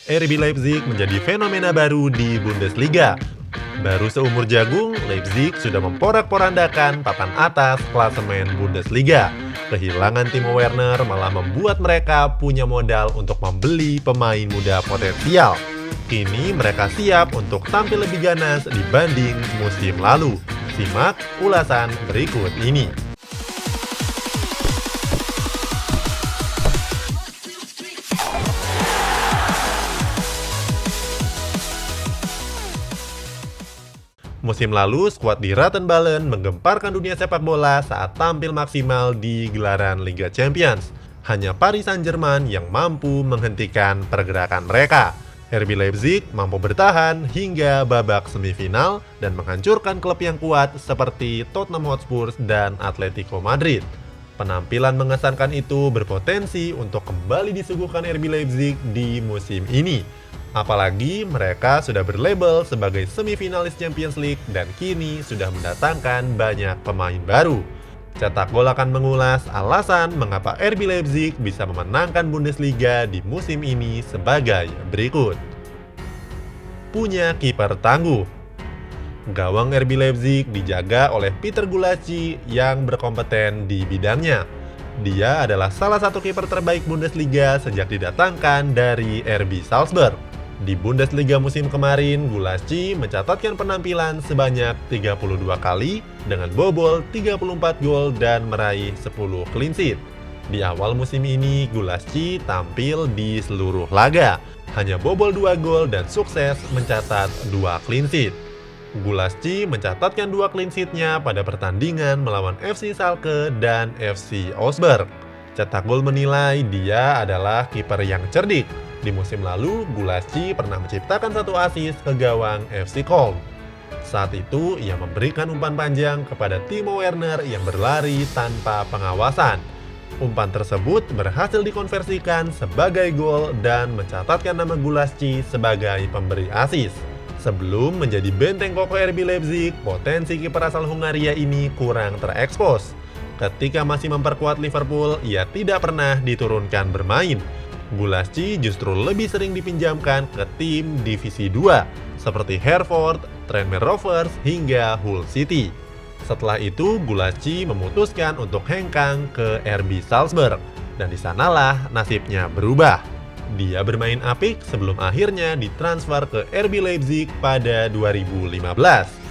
RB Leipzig menjadi fenomena baru di Bundesliga. Baru seumur jagung, Leipzig sudah memporak-porandakan papan atas klasemen Bundesliga. Kehilangan Timo Werner malah membuat mereka punya modal untuk membeli pemain muda potensial. Kini mereka siap untuk tampil lebih ganas dibanding musim lalu. Simak ulasan berikut ini. Musim lalu, skuad di Rattenballen menggemparkan dunia sepak bola saat tampil maksimal di gelaran Liga Champions. Hanya Paris Saint-Germain yang mampu menghentikan pergerakan mereka. RB Leipzig mampu bertahan hingga babak semifinal dan menghancurkan klub yang kuat seperti Tottenham Hotspur dan Atletico Madrid. Penampilan mengesankan itu berpotensi untuk kembali disuguhkan RB Leipzig di musim ini. Apalagi mereka sudah berlabel sebagai semifinalis Champions League dan kini sudah mendatangkan banyak pemain baru. Cetak Gol akan mengulas alasan mengapa RB Leipzig bisa memenangkan Bundesliga di musim ini sebagai berikut. Punya kiper tangguh. Gawang RB Leipzig dijaga oleh Peter Gulácsi yang berkompeten di bidangnya. Dia adalah salah satu kiper terbaik Bundesliga sejak didatangkan dari RB Salzburg. Di Bundesliga musim kemarin, Gulácsi mencatatkan penampilan sebanyak 32 kali dengan bobol 34 gol dan meraih 10 clean sheet. Di awal musim ini, Gulácsi tampil di seluruh laga, hanya bobol 2 gol dan sukses mencatat 2 clean sheet. Gulácsi mencatatkan 2 clean sheet-nya pada pertandingan melawan FC Schalke dan FC Augsburg. Cetak Gol menilai dia adalah kiper yang cerdik. Di musim lalu, Gulácsi pernah menciptakan 1 assist ke gawang FC Köln. Saat itu, ia memberikan umpan panjang kepada Timo Werner yang berlari tanpa pengawasan. Umpan tersebut berhasil dikonversikan sebagai gol dan mencatatkan nama Gulácsi sebagai pemberi assist. Sebelum menjadi benteng kokoh RB Leipzig, potensi kiper asal Hungaria ini kurang terekspos. Ketika masih memperkuat Liverpool, ia tidak pernah diturunkan bermain. Gulácsi justru lebih sering dipinjamkan ke tim Divisi 2 seperti Herford, Tranmere Rovers, hingga Hull City. Setelah itu, Gulácsi memutuskan untuk hengkang ke RB Salzburg dan disanalah nasibnya berubah. Dia bermain apik sebelum akhirnya ditransfer ke RB Leipzig pada 2015.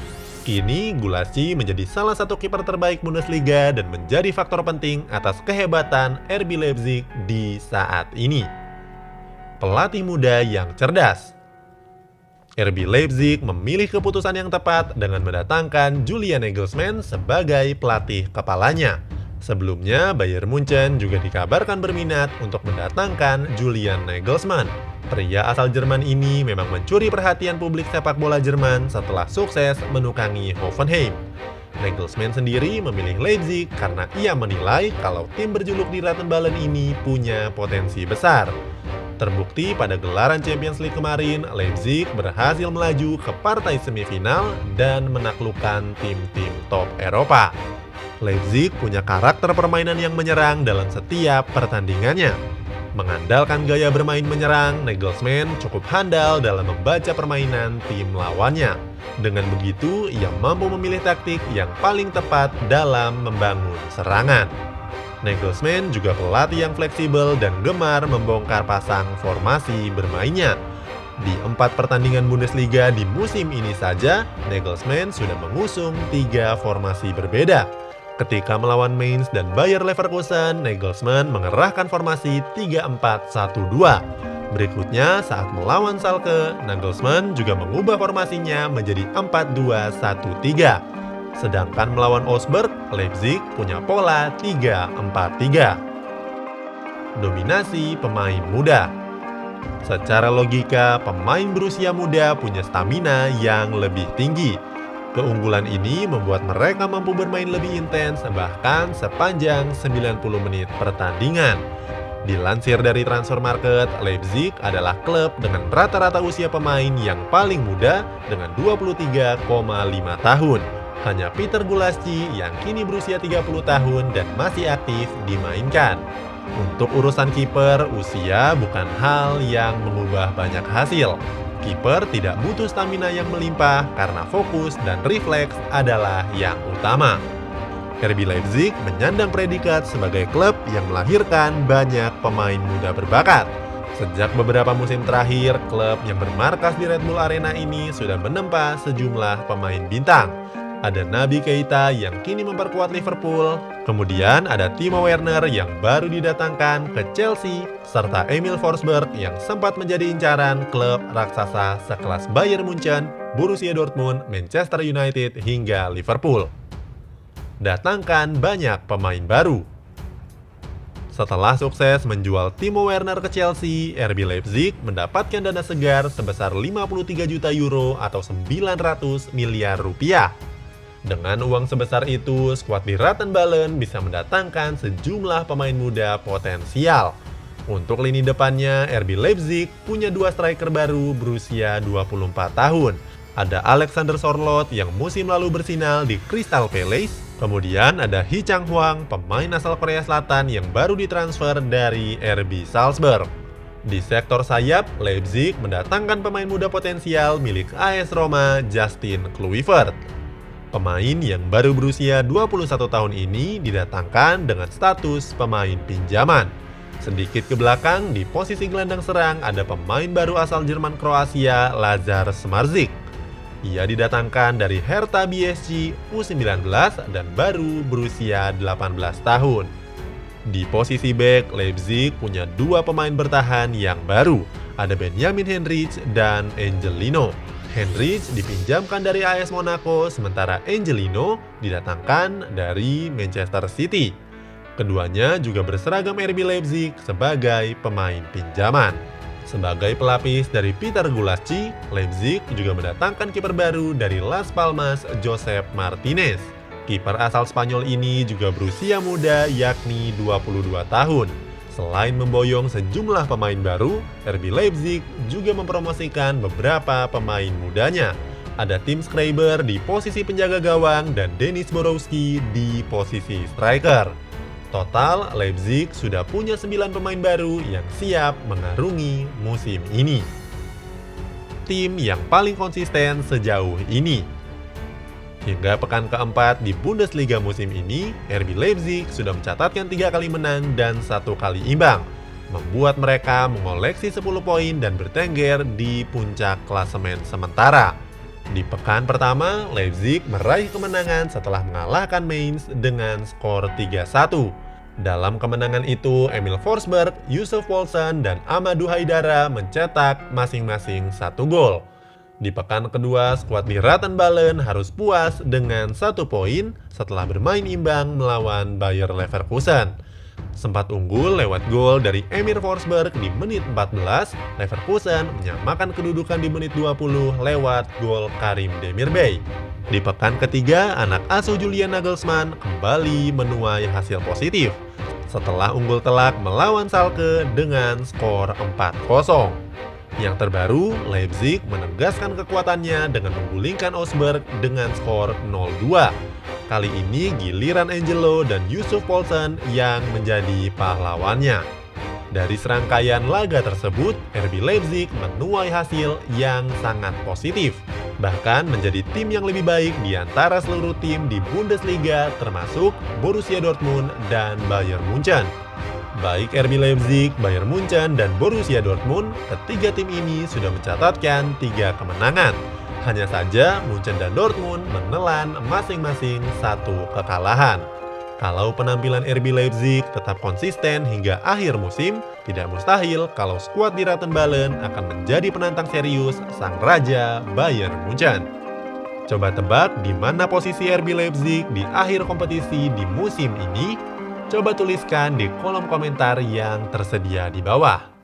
Kini, Gulácsi menjadi salah satu kiper terbaik Bundesliga dan menjadi faktor penting atas kehebatan RB Leipzig di saat ini. Pelatih muda yang cerdas. RB Leipzig memilih keputusan yang tepat dengan mendatangkan Julian Nagelsmann sebagai pelatih kepalanya. Sebelumnya, Bayern Munchen juga dikabarkan berminat untuk mendatangkan Julian Nagelsmann. Pria asal Jerman ini memang mencuri perhatian publik sepak bola Jerman setelah sukses menukangi Hoffenheim. Nagelsmann sendiri memilih Leipzig karena ia menilai kalau tim berjuluk di Rattenballen ini punya potensi besar. Terbukti pada gelaran Champions League kemarin, Leipzig berhasil melaju ke partai semifinal dan menaklukkan tim-tim top Eropa. Leipzig punya karakter permainan yang menyerang dalam setiap pertandingannya. Mengandalkan gaya bermain menyerang, Nagelsmann cukup handal dalam membaca permainan tim lawannya. Dengan begitu, ia mampu memilih taktik yang paling tepat dalam membangun serangan. Nagelsmann juga pelatih yang fleksibel dan gemar membongkar pasang formasi bermainnya. Di 4 pertandingan Bundesliga di musim ini saja, Nagelsmann sudah mengusung 3 formasi berbeda. Ketika melawan Mainz dan Bayer Leverkusen, Nagelsmann mengerahkan formasi 3-4-1-2. Berikutnya, saat melawan Schalke, Nagelsmann juga mengubah formasinya menjadi 4-2-1-3. Sedangkan melawan Augsburg, Leipzig punya pola 3-4-3. Dominasi pemain muda. Secara logika, pemain berusia muda punya stamina yang lebih tinggi. Keunggulan ini membuat mereka mampu bermain lebih intens bahkan sepanjang 90 menit pertandingan. Dilansir dari Transfermarkt, Leipzig adalah klub dengan rata-rata usia pemain yang paling muda dengan 23,5 tahun. Hanya Peter Gulácsi yang kini berusia 30 tahun dan masih aktif dimainkan. Untuk urusan kiper, usia bukan hal yang mengubah banyak hasil. Kiper tidak butuh stamina yang melimpah karena fokus dan refleks adalah yang utama. RB Leipzig menyandang predikat sebagai klub yang melahirkan banyak pemain muda berbakat. Sejak beberapa musim terakhir, klub yang bermarkas di Red Bull Arena ini sudah menempa sejumlah pemain bintang. Ada Naby Keita yang kini memperkuat Liverpool, kemudian ada Timo Werner yang baru didatangkan ke Chelsea, serta Emil Forsberg yang sempat menjadi incaran klub raksasa sekelas Bayern Munchen, Borussia Dortmund, Manchester United hingga Liverpool. Datangkan banyak pemain baru. Setelah sukses menjual Timo Werner ke Chelsea, RB Leipzig mendapatkan dana segar sebesar 53 juta euro atau 900 miliar rupiah. Dengan uang sebesar itu, skuad di Rattenballen bisa mendatangkan sejumlah pemain muda potensial. Untuk lini depannya, RB Leipzig punya dua striker baru berusia 24 tahun. Ada Alexander Sorloth yang musim lalu bersinar di Crystal Palace. Kemudian ada Hee Chang-hwang, pemain asal Korea Selatan yang baru ditransfer dari RB Salzburg. Di sektor sayap, Leipzig mendatangkan pemain muda potensial milik AS Roma, Justin Kluivert. Pemain yang baru berusia 21 tahun ini didatangkan dengan status pemain pinjaman. Sedikit ke belakang, di posisi gelandang serang ada pemain baru asal Jerman Kroasia, Lazar Smarzik. Ia didatangkan dari Hertha BSC U19 dan baru berusia 18 tahun. Di posisi bek, Leipzig punya dua pemain bertahan yang baru. Ada Benjamin Henrich dan Angelino. Henrich dipinjamkan dari AS Monaco, sementara Angelino didatangkan dari Manchester City. Keduanya juga berseragam RB Leipzig sebagai pemain pinjaman. Sebagai pelapis dari Peter Gulaschi, Leipzig juga mendatangkan kiper baru dari Las Palmas, Josep Martinez. Kiper asal Spanyol ini juga berusia muda yakni 22 tahun. Selain memboyong sejumlah pemain baru, RB Leipzig juga mempromosikan beberapa pemain mudanya. Ada Tim Schreiber di posisi penjaga gawang dan Denis Borowski di posisi striker. Total, Leipzig sudah punya 9 pemain baru yang siap mengarungi musim ini. Tim yang paling konsisten sejauh ini. Hingga pekan keempat di Bundesliga musim ini, RB Leipzig sudah mencatatkan 3 kali menang dan 1 kali imbang, membuat mereka mengoleksi 10 poin dan bertengger di puncak klasemen sementara. Di pekan pertama, Leipzig meraih kemenangan setelah mengalahkan Mainz dengan skor 3-1. Dalam kemenangan itu, Emil Forsberg, Yussuf Poulsen, dan Amadou Haidara mencetak masing-masing 1 gol. Di pekan kedua, skuad di Rattenballen harus puas dengan 1 poin setelah bermain imbang melawan Bayer Leverkusen. Sempat unggul lewat gol dari Emil Forsberg di menit 14, Leverkusen menyamakan kedudukan di menit 20 lewat gol Karim Demirbay. Di pekan ketiga, anak asuh Julian Nagelsmann kembali menuai hasil positif setelah unggul telak melawan Schalke dengan skor 4-0. Yang terbaru, Leipzig menegaskan kekuatannya dengan menggulingkan Augsburg dengan skor 0-2. Kali ini giliran Angelo dan Yussuf Poulsen yang menjadi pahlawannya. Dari serangkaian laga tersebut, RB Leipzig menuai hasil yang sangat positif, bahkan menjadi tim yang lebih baik di antara seluruh tim di Bundesliga termasuk Borussia Dortmund dan Bayern Munchen. Baik RB Leipzig, Bayern Munchen, dan Borussia Dortmund, ketiga tim ini sudah mencatatkan 3 kemenangan. Hanya saja Munchen dan Dortmund menelan masing-masing 1 kekalahan. Kalau penampilan RB Leipzig tetap konsisten hingga akhir musim, tidak mustahil kalau skuad di Rattenballen akan menjadi penantang serius sang raja Bayern Munchen. Coba tebak di mana posisi RB Leipzig di akhir kompetisi di musim ini? Coba tuliskan di kolom komentar yang tersedia di bawah.